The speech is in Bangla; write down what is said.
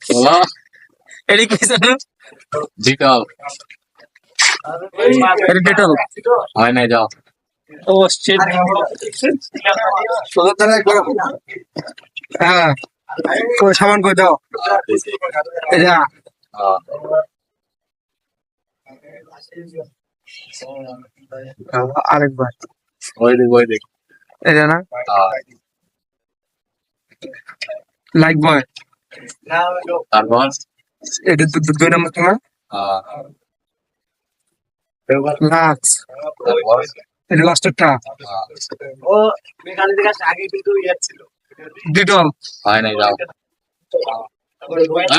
বলো এটা কি জানো? ডিটল এটা ডেটল। হয় নাই যাও ও শিট। হ্যাঁ, কই সাবান কই দাও? এটা আরেকবার। ওই দেখ এটা না? লাইক বয়। তারপর এটা দুই নম্বর তোমার লাক্স। তারপর এটা লাস্টেরটা ডেটল। হয় নাই যাও